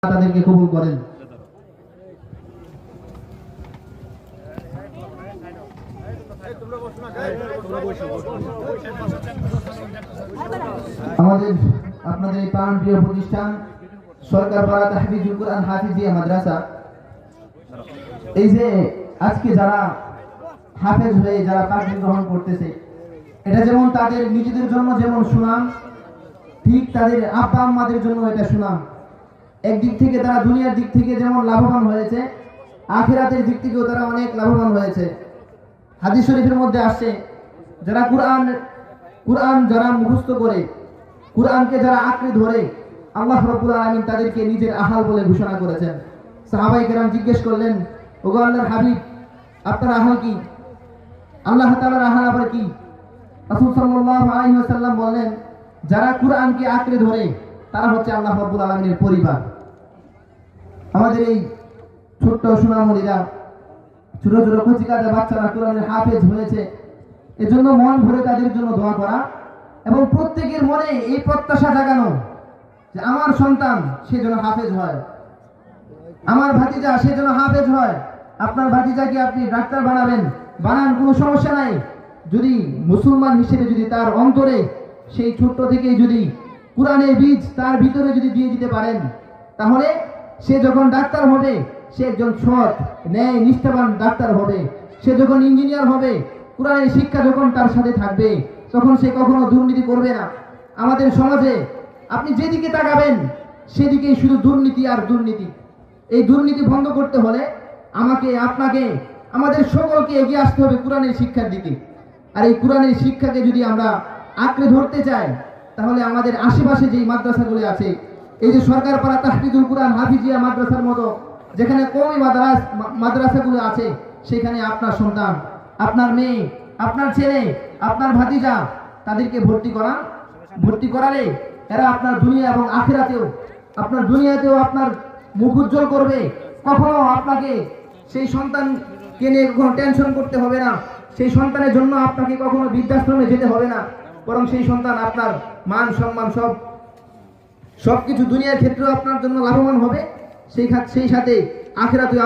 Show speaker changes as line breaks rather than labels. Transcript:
তাদেরকে কবুল করেন। আমাদের আপনাদের এই প্রাণপ্রিয় প্রতিষ্ঠান সরকারপাড়া তাহফিজুল কুরআন হাফিজিয়া মাদ্রাসা, এই যে আজকে যারা হাফেজ হয়ে যারা পাঠদান গ্রহণ করতেছে, এটা যেমন তাদের নিজেদের জন্য যেমন সুনাম, ঠিক তাদের আব্বা আম্মাদের জন্য এটা সুনাম। একদিক থেকে তারা দুনিয়ার দিক থেকে যেমন লাভবান হয়েছে, আখিরাতের দিক থেকেও তারা অনেক লাভবান হয়েছে। হাদিস শরীফের মধ্যে আসছে, যারা কুরআন যারা মুখস্থ করে, কুরআনকে যারা আঁকড়ে ধরে, আল্লাহ রাব্বুল আলামিন তাদেরকে নিজের আহাল বলে ঘোষণা করেছেন। সাহাবায়ে কেরাম জিজ্ঞেস করলেন, ওগো আল্লাহর হাবিব, আপনার আহাল কি? আল্লাহ তাআলার আহাল আবার কি? রাসূল সাল্লাল্লাহু আলাইহি ওয়াসাল্লাম বললেন, যারা কুরআনকে আঁকড়ে ধরে তারা হচ্ছে আল্লাহ রাব্বুল আলামিনের পরিবার। আমাদের এই ছোট্ট সোনামণিরা, ছোট ছোট কচিকাঁচা বাচ্চারা কোরআনের হাফেজ হয়েছে, এজন্য মন ভরে তাদের জন্য দোয়া করা এবং প্রত্যেকের মনে এই প্রত্যাশা জাগানো যে আমার সন্তান সে যেন হাফেজ হয়, আমার ভাতিজা সে যেন হাফেজ হয়। আপনার ভাতিজাকে আপনি ডাক্তার বানাবেন, বানান, কোনো সমস্যা নাই। যদি মুসলমান হিসেবে যদি তার অন্তরে সেই ছোট্ট থেকেই যদি কোরআনের বীজ তার ভিতরে যদি দিয়ে দিতে পারেন, তাহলে সে যখন ডাক্তার হবে সে একজন সৎ ন্যায় নিষ্ঠাবান ডাক্তার হবে। সে যখন ইঞ্জিনিয়ার হবে, কোরআনের শিক্ষা যখন তার সাথে থাকবে, তখন সে কখনো দুর্নীতি করবে না। আমাদের সমাজে আপনি যেদিকে তাকাবেন সেদিকেই শুধু দুর্নীতি আর দুর্নীতি। এই দুর্নীতি বন্ধ করতে হলে আমাকে, আপনাকে, আমাদের সকলকে এগিয়ে আসতে হবে কোরআনের শিক্ষার দিকে। আর এই কোরআনের শিক্ষাকে যদি আমরা আঁকড়ে ধরতে চাই, তাহলে আমাদের আশেপাশে যেই মাদ্রাসাগুলো আছে, এই যে সরকারপাড়া তাহফিজুল কুরআন হাফিজিয়া মাদ্রাসার মতো যেখানে কওমি মাদ্রাসাগুলো আছে, সেখানে আপনার সন্তান, আপনার মেয়ে, আপনার ছেলে, আপনার ভাতিজা তাদেরকে ভর্তি করালে এরা আপনার দুনিয়া এবং আখিরাতেও, আপনার দুনিয়াতেও আপনার মুখ উজ্জ্বল করবে। কখনো আপনাকে সেই সন্তানকে নিয়ে কখনো টেনশন করতে হবে না। সেই সন্তানের জন্য আপনাকে কখনো বৃদ্ধাশ্রমে যেতে হবে না, বরং সেই সন্তান আপনার মান সম্মান সবকিছু দুনিয়ার ক্ষেত্রেও আপনার জন্য লাভবান হবে, সেই সাথে আখিরাতেও